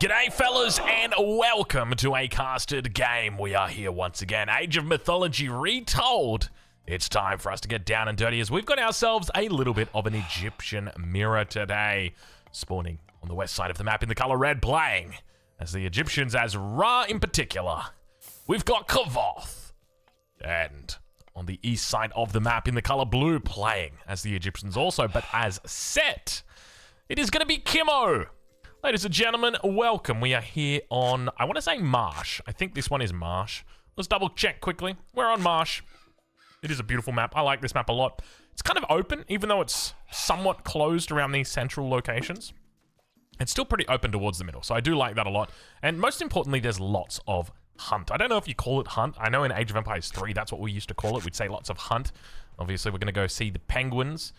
G'day fellas and welcome to a casted game. We are here once again, Age of Mythology Retold. It's time for us to get down and dirty as we've got ourselves a little bit of an Egyptian mirror today. Spawning on the west side of the map in the color red, playing as the Egyptians, as Ra in particular. We've got Kavoth. And on the east side of the map in the color blue, playing as the Egyptians also, but as Sett. It is going to be Kimmo. Ladies and gentlemen, welcome. We are here on, I want to say Marsh. I think this one is Marsh. Let's double check quickly. We're on Marsh. It is a beautiful map. I like this map a lot. It's kind of open, even though it's somewhat closed around these central locations. It's still pretty open towards the middle, so I do like that a lot. And most importantly, there's lots of hunt. I don't know if you call it hunt. I know in Age of Empires 3, that's what we used to call it. We'd say lots of hunt. Obviously, we're going to go see the penguins.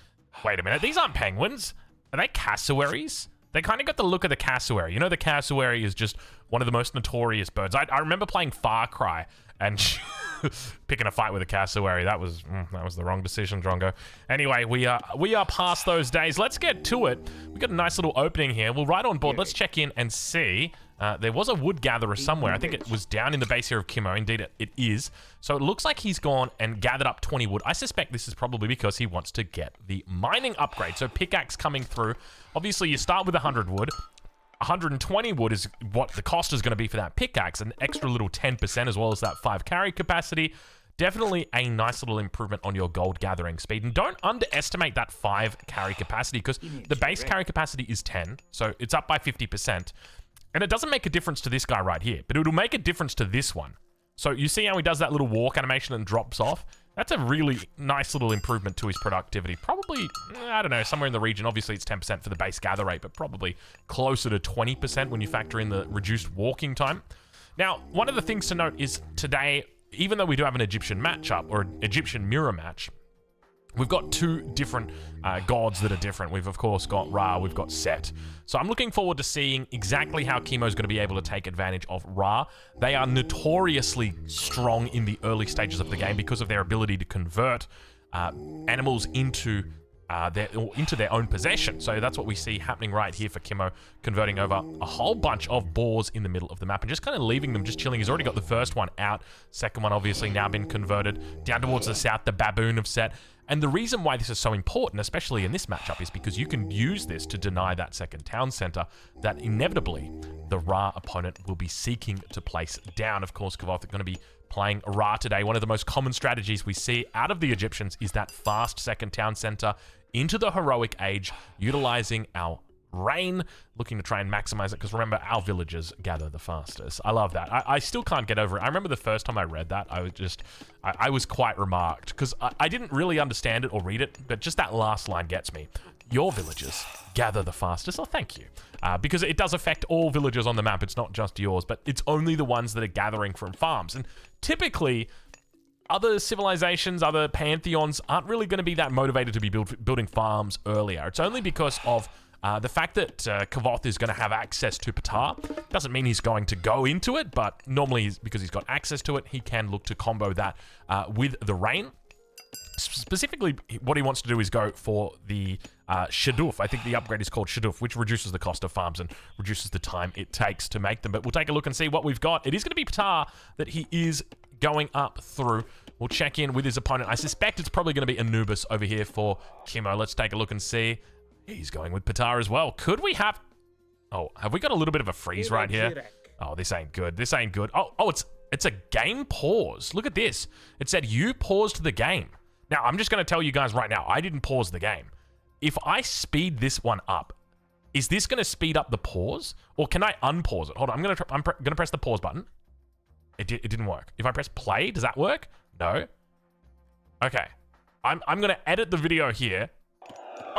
Wait a minute. These aren't penguins. Are they cassowaries? They kind of got the look of the cassowary. You know, the cassowary is just one of the most notorious birds. I remember playing Far Cry and picking a fight with a cassowary. That was the wrong decision, Drongo. Anyway, we are past those days. Let's get to it. We got a nice little opening here. We'll right on board. Let's check in and see. There was a wood gatherer somewhere. I think it was down in the base here of Kimmo. Indeed, it is. So it looks like he's gone and gathered up 20 wood. I suspect this is probably because he wants to get the mining upgrade. So pickaxe coming through. Obviously, you start with 100 wood. 120 wood is what the cost is going to be for that pickaxe. An extra little 10% as well as that 5 carry capacity. Definitely a nice little improvement on your gold gathering speed. And don't underestimate that 5 carry capacity because the base carry capacity is 10. So it's up by 50%. And it doesn't make a difference to this guy right here, but it'll make a difference to this one. So you see how he does that little walk animation and drops off? That's a really nice little improvement to his productivity. Probably, I don't know, somewhere in the region. Obviously, it's 10% for the base gather rate, but probably closer to 20% when you factor in the reduced walking time. Now, one of the things to note is today, even though we do have an Egyptian matchup, or an Egyptian mirror match, we've got two different gods that are different. We've, of course, got Ra, we've got Sett. So I'm looking forward to seeing exactly how Kimmo's going to be able to take advantage of Ra. They are notoriously strong in the early stages of the game because of their ability to convert animals into their own possession. So that's what we see happening right here for Kimmo, converting over a whole bunch of boars in the middle of the map and just kind of leaving them just chilling. He's already got the first one out. Second one obviously now been converted. Down towards the south, the baboon of Sett. And the reason why this is so important, especially in this matchup, is because you can use this to deny that second town center that inevitably the Ra opponent will be seeking to place down. Of course, Kavoth are going to be playing Ra today. One of the most common strategies we see out of the Egyptians is that fast second town center into the heroic age, utilizing our rain, looking to try and maximize it, because remember, our villagers gather the fastest. I love that. I still can't get over it. I remember the first time I read that, I was quite remarked, because I didn't really understand it or read it, but just that last line gets me. Your villagers gather the fastest. Oh, thank you. Because it does affect all villagers on the map. It's not just yours, but it's only the ones that are gathering from farms. And typically, other civilizations, other pantheons aren't really going to be that motivated to be building farms earlier. It's only because of the fact that Kavoth is going to have access to Ptah. Doesn't mean he's going to go into it, but normally because he's got access to it, he can look to combo that with the rain. Specifically, what he wants to do is go for the Shaduf. I think the upgrade is called Shaduf, which reduces the cost of farms and reduces the time it takes to make them. But we'll take a look and see what we've got. It is going to be Ptah that he is going up through. We'll check in with his opponent. I suspect it's probably going to be Anubis over here for Kimmo. Let's take a look and see. He's going with Ptah as well. Could we have... Oh, have we got a little bit of a freeze right here? Oh, this ain't good. This ain't good. Oh, it's a game pause. Look at this. It said you paused the game. Now, I'm just going to tell you guys right now, I didn't pause the game. If I speed this one up, is this going to speed up the pause? Or can I unpause it? Hold on, I'm going to press the pause button. It didn't work. If I press play, does that work? No. Okay. I'm going to edit the video here.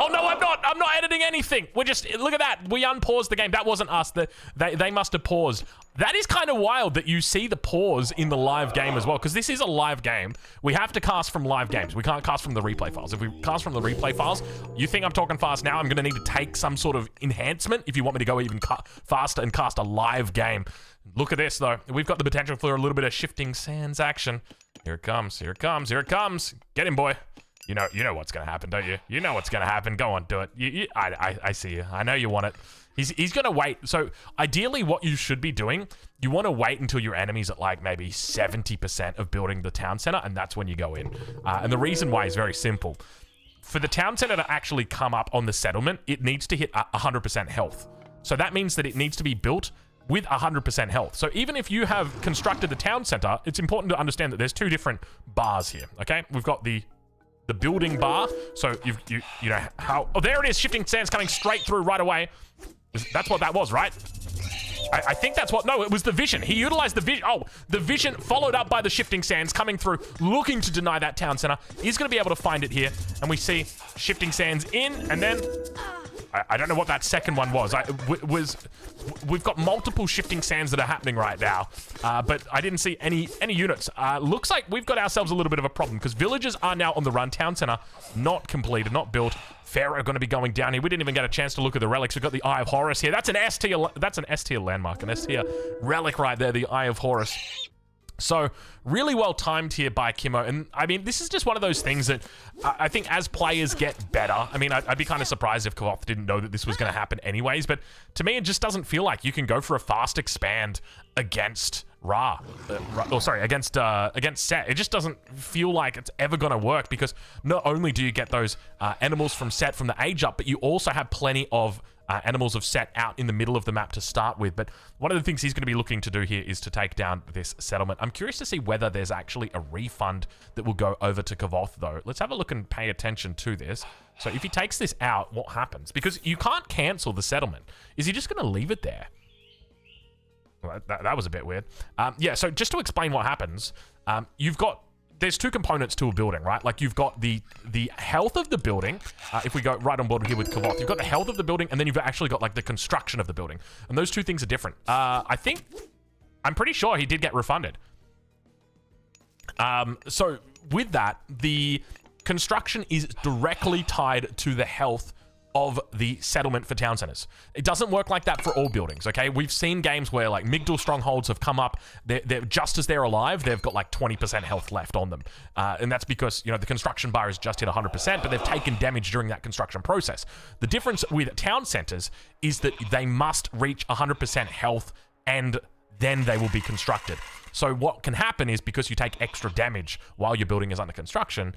Oh, no, I'm not. I'm not editing anything. We're just, look at that. We unpaused the game. That wasn't us. They must have paused. That is kind of wild that you see the pause in the live game as well, because this is a live game. We have to cast from live games. We can't cast from the replay files. If we cast from the replay files, you think I'm talking fast now, I'm going to need to take some sort of enhancement if you want me to go even faster and cast a live game. Look at this, though. We've got the potential for a little bit of shifting sands action. Here it comes. Here it comes. Here it comes. Get him, boy. You know what's going to happen, don't you? You know what's going to happen. Go on, do it. I see you. I know you want it. He's going to wait. So ideally what you should be doing, you want to wait until your enemy's at like maybe 70% of building the town center, and that's when you go in. And the reason why is very simple. For the town center to actually come up on the settlement, it needs to hit 100% health. So that means that it needs to be built with 100% health. So even if you have constructed the town center, it's important to understand that there's two different bars here, okay? We've got the building bar. So you know how... Oh, there it is. Shifting sands coming straight through right away. That's what that was, right? I think that's what... No, it was the vision. He utilized the vision. Oh, the vision followed up by the shifting sands coming through, looking to deny that town center. He's going to be able to find it here. And we see shifting sands in, and then... I don't know what that second one was. We've got multiple shifting sands that are happening right now, but I didn't see any units. Looks like we've got ourselves a little bit of a problem because villagers are now on the run. Town center not completed, not built. Pharaoh going to be going down here. We didn't even get a chance to look at the relics. We've got the Eye of Horus here. That's an S tier. That's an S tier landmark, an S tier relic right there. The Eye of Horus. So really well timed here by Kimmo. And I mean, this is just one of those things that I think as players get better, I mean, I'd be kind of surprised if Kavoth didn't know that this was going to happen anyways, but to me, it just doesn't feel like you can go for a fast expand against against Sett. It just doesn't feel like it's ever going to work because not only do you get those animals from Sett from the age up, but you also have plenty of animals of Sett out in the middle of the map to start with. But one of the things he's going to be looking to do here is to take down this settlement. I'm curious to see whether there's actually a refund that will go over to Kavoth, though. Let's have a look and pay attention to this. So if he takes this out, what happens? Because you can't cancel the settlement. Is he just going to leave it there? Well, that was a bit weird. Yeah, so just to explain what happens, there's two components to a building, right? Like you've got the health of the building. If we go right on board here with Kavoth, you've got the health of the building, and then you've actually got like the construction of the building. And those two things are different. I'm pretty sure he did get refunded. So with that, the construction is directly tied to the health of the settlement for town centers. It doesn't work like that for all buildings, okay? We've seen games where like Migdal strongholds have come up, they're just as they're alive, they've got like 20% health left on them. And that's because, you know, the construction bar has just hit 100%, but they've taken damage during that construction process. The difference with town centers is that they must reach 100% health and then they will be constructed. So what can happen is because you take extra damage while your building is under construction,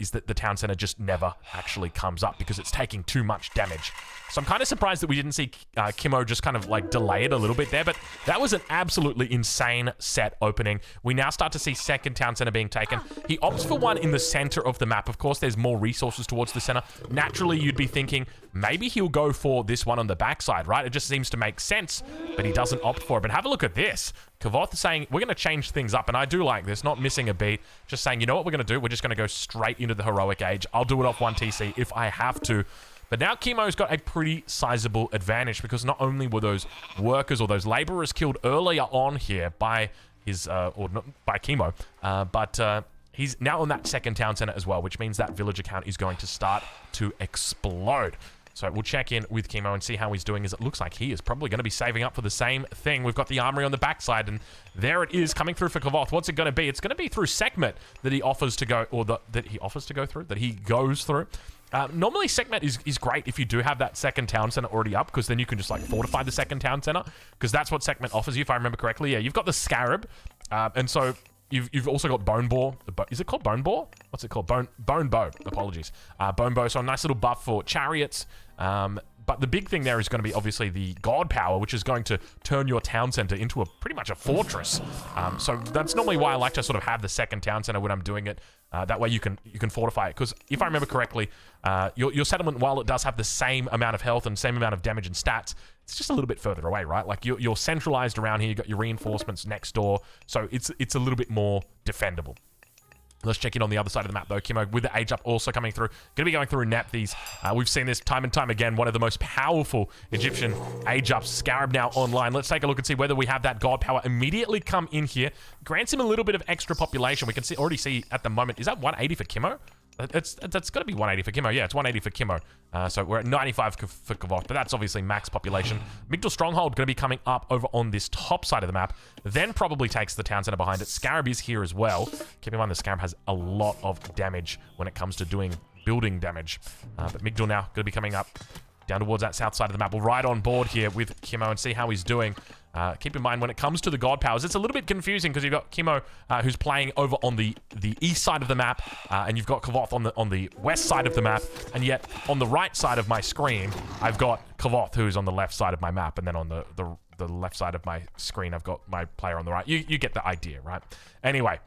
is that the town center just never actually comes up because it's taking too much damage. So I'm kind of surprised that we didn't see Kimmo just kind of like delay it a little bit there, but that was an absolutely insane Sett opening. We now start to see second town center being taken. He opts for one in the center of the map. Of course, there's more resources towards the center. Naturally, you'd be thinking maybe he'll go for this one on the backside, right? It just seems to make sense, but he doesn't opt for it. But have a look at this. Kavoth is saying, we're going to change things up, and I do like this, not missing a beat, just saying, you know what we're going to do? We're just going to go straight into the heroic age. I'll do it off 1 TC if I have to. But now Kimmo's got a pretty sizable advantage because not only were those workers or those laborers killed earlier on here by his, or not, by Kimmo, but he's now on that second town center as well, which means that villager count is going to start to explode. So we'll check in with Kimmo and see how he's doing, as it looks like he is probably going to be saving up for the same thing. We've got the armory on the backside, and there it is coming through for Kavoth. What's it going to be? It's going to be through Sekhmet that he offers to go, or that he goes through. Normally, Sekhmet is great if you do have that second town center already up, because then you can just like fortify the second town center, because that's what Sekhmet offers you, if I remember correctly. Yeah, you've got the Scarab, and so You've also got Bone Boar. Is it called Bone Boar? What's it called? Bone Bow. Apologies. Bone Bow. So a nice little buff for chariots. But the big thing there is going to be obviously the God Power, which is going to turn your town center into pretty much a fortress. So that's normally why I like to sort of have the second town center when I'm doing it. That way you can fortify it. Because if I remember correctly, your settlement, while it does have the same amount of health and same amount of damage and stats, it's just a little bit further away, right? Like you're centralized around here. You've got your reinforcements next door. So it's a little bit more defendable. Let's check in on the other side of the map, though. Kimmo, with the age up also coming through. Going to be going through Nephthys. We've seen this time and time again. One of the most powerful Egyptian age ups. Scarab now online. Let's take a look and see whether we have that God Power immediately come in here. Grants him a little bit of extra population. We can already see at the moment. Is that 180 for Kimmo? That's got to be 180 for Kimmo. Yeah, it's 180 for Kimmo. So we're at 95 for Kavoth, but that's obviously max population. Migdal Stronghold going to be coming up over on this top side of the map, then probably takes the town center behind it. Scarab is here as well. Keep in mind the Scarab has a lot of damage when it comes to doing building damage. But Migdal now going to be coming up. down towards that south side of the map. We're right on board here with Kimo and see how he's doing. Keep in mind, when it comes to the God Powers, it's a little bit confusing because you've got Kimo who's playing over on the east side of the map, and you've got Kavoth on the west side of the map, and yet on the right side of my screen, I've got Kavoth who's on the left side of my map, and then on the left side of my screen, I've got my player on the right. You get the idea, right? Anyway,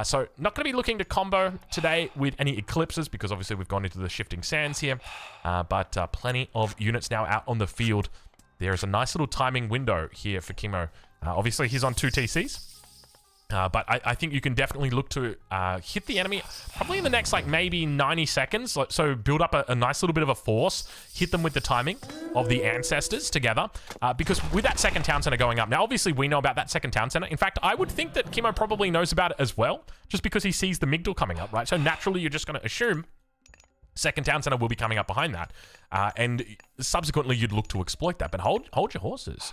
so not going to be looking to combo today with any Eclipses because obviously we've gone into the Shifting Sands here, but plenty of units now out on the field. There is a nice little timing window here for Kimo. Obviously, he's on 2 TCs. But I think you can definitely look to hit the enemy probably in the next, like, maybe 90 seconds. So build up a nice little bit of a force. Hit them with the timing of the Ancestors together. Because with that second town center going up, now, obviously, we know about that second town center. In fact, I would think that Kimo probably knows about it as well, just because he sees the Migdal coming up, right? So naturally, you're just going to assume second town center will be coming up behind that. And subsequently, you'd look to exploit that. But hold your horses.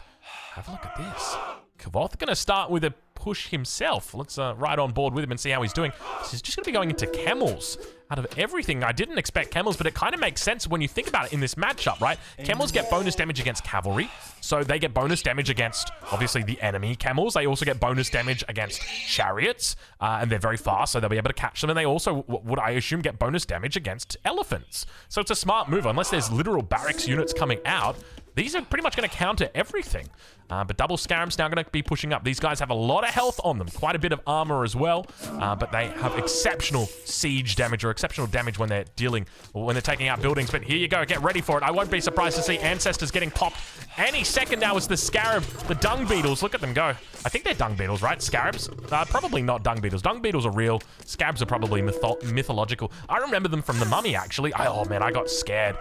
Have a look at this. Kavoth going to start with a push himself. Let's ride on board with him and see how he's doing. So he's just going to be going into camels. Out of everything, I didn't expect camels, but it kind of makes sense when you think about it in this matchup, right? Camels get bonus damage against cavalry, so they get bonus damage against, obviously, the enemy camels. They also get bonus damage against chariots, and they're very fast, so they'll be able to catch them, and they also, would I assume, get bonus damage against elephants. So it's a smart move, unless there's literal barracks units coming out. These are pretty much going to counter everything. But double Scarabs now going to be pushing up. These guys have a lot of health on them, quite a bit of armor as well, but they have exceptional siege damage or exceptional damage when they're dealing, or when they're taking out buildings. But here you go, get ready for it. I won't be surprised to see Ancestors getting popped any second now as the Scarab, the Dung Beetles, look at them go. I think they're Dung Beetles, right? Scarabs? Probably not Dung Beetles. Dung Beetles are real. Scarabs are probably mythological. I remember them from The Mummy, actually. Oh man, I got scared.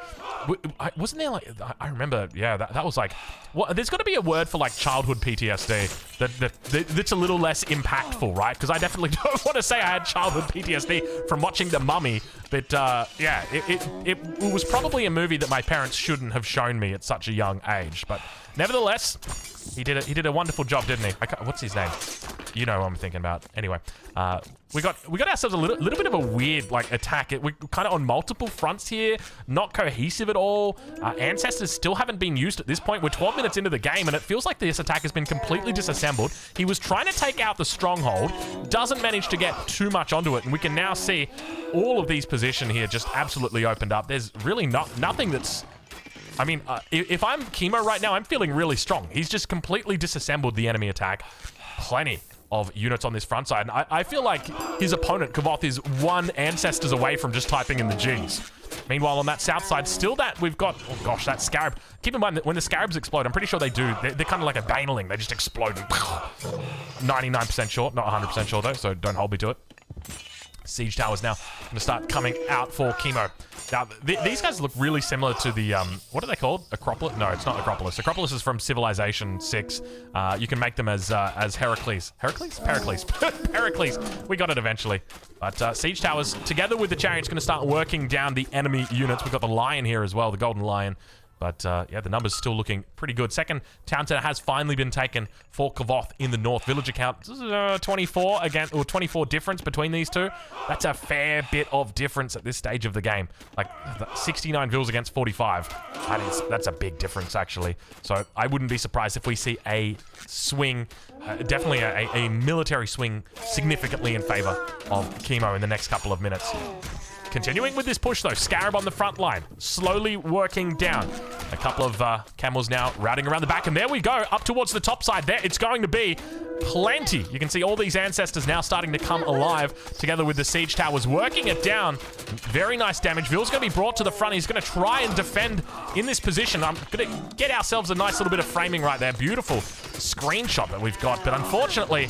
Wasn't there like, I remember, yeah, that was like, well, there's got to be a word for like childhood PTSD that's a little less impactful, right? Because I definitely don't want to say I had childhood PTSD from watching The Mummy, but yeah, it was probably a movie that my parents shouldn't have shown me at such a young age. But nevertheless, he did a wonderful job, didn't he? What's his name? You know what I'm thinking about. Anyway, we got ourselves a little bit of a weird like attack. We're kind of on multiple fronts here, not cohesive at all. Ancestors still haven't been used at this point. We're 12 minutes into the game, and it feels like this attack has been completely disassembled. He was trying to take out the stronghold, doesn't manage to get too much onto it, and we can now see all of these positions here just absolutely opened up. There's really nothing that's... I mean, if I'm Kimo right now, I'm feeling really strong. He's just completely disassembled the enemy attack. Plenty of units on this front side. And I feel like his opponent, Kavoth, is one Ancestors away from just typing in the Gs. Meanwhile, on that south side, still that we've got, oh gosh, that Scarab. Keep in mind that when the Scarabs explode, I'm pretty sure they do. They're kind of like a Baneling. They just explode. 99% sure, not 100% sure though, so don't hold me to it. Siege towers now going to start coming out for Kimo. Now, these guys look really similar to the, what are they called? Acropolis? No, it's not Acropolis. Acropolis is from Civilization 6. You can make them as Heracles. Heracles? Pericles. Pericles. We got it eventually. But siege towers, together with the chariots, going to start working down the enemy units. We've got the lion here as well, the golden lion. But yeah, the numbers still looking pretty good. Second town center has finally been taken for Kavoth in the north. Villager count 24 again, or 24 difference between these two. That's a fair bit of difference at this stage of the game. Like 69 vills against 45. That's a big difference actually. So I wouldn't be surprised if we see a swing, definitely a military swing, significantly in favor of Kimo in the next couple of minutes. Continuing with this push, though, Scarab on the front line, slowly working down. A couple of camels now routing around the back, and there we go, up towards the top side there. It's going to be plenty. You can see all these Ancestors now starting to come alive, together with the siege towers working it down. Very nice damage. Vill's going to be brought to the front. He's going to try and defend in this position. I'm going to get ourselves a nice little bit of framing right there. Beautiful screenshot that we've got, but unfortunately,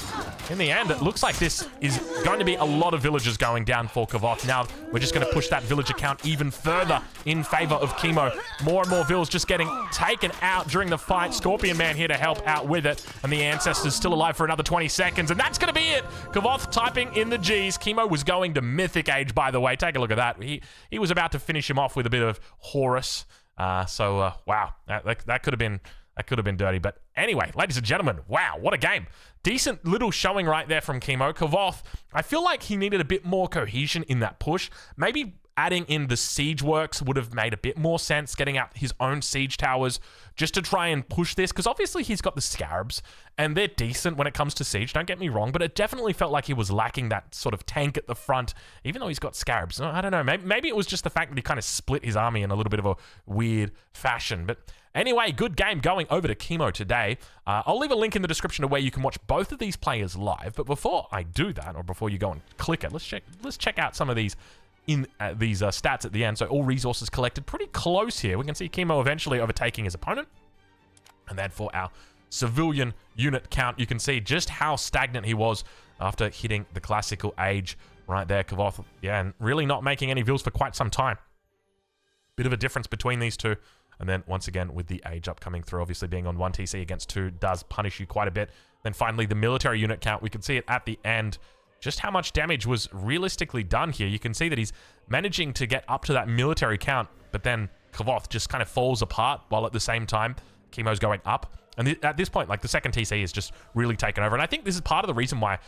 in the end, it looks like this is going to be a lot of villagers going down for Kavoth. Now, we're just going to push that villager count even further in favor of Kimo. More and more vills just getting taken out during the fight. Scorpion Man here to help out with it, and the Ancestors still alive for another 20 seconds, and that's going to be it. Kavoth typing in the Gs. Kimo was going to Mythic Age, by the way. Take a look at that. He was about to finish him off with a bit of Horus. Wow, that could have been dirty. But anyway, ladies and gentlemen, wow, what a game. Decent little showing right there from Kimo. Kavoth, I feel like he needed a bit more cohesion in that push. Maybe adding in the siege works would have made a bit more sense, getting out his own siege towers just to try and push this, because obviously he's got the scarabs, and they're decent when it comes to siege, don't get me wrong, but it definitely felt like he was lacking that sort of tank at the front, even though he's got scarabs. I don't know, maybe it was just the fact that he kind of split his army in a little bit of a weird fashion, but anyway, good game going over to Chemo today. I'll leave a link in the description to where you can watch both of these players live, but before I do that, or before you go and click it, let's check out some of these stats at the end. So all resources collected pretty close here. We can see Chemo eventually overtaking his opponent. And then for our civilian unit count, you can see just how stagnant he was after hitting the classical age right there. Kavoth, yeah, and really not making any vills for quite some time. Bit of a difference between these two. And then once again, with the age up coming through, obviously being on 1 TC against 2 does punish you quite a bit. Then finally, the military unit count, we can see it at the end. Just how much damage was realistically done here. You can see that he's managing to get up to that military count, but then Kavoth just kind of falls apart while at the same time Chemo's going up. And at this point, like, the second TC is just really taken over. And I think this is part of the reason why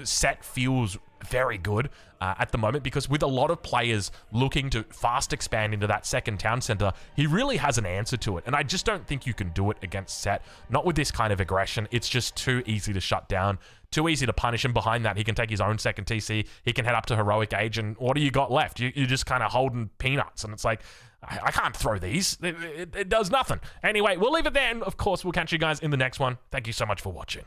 Sett feels very good at the moment, because with a lot of players looking to fast expand into that second town center, he really has an answer to it. And I just don't think you can do it against Sett. Not with this kind of aggression. It's just too easy to shut down, too easy to punish him. Behind that, he can take his own second TC. He can head up to heroic age, and what do you got left? You're just kind of holding peanuts, and it's like, I can't throw these. It does nothing. Anyway, we'll leave it there, and of course, we'll catch you guys in the next one. Thank you so much for watching.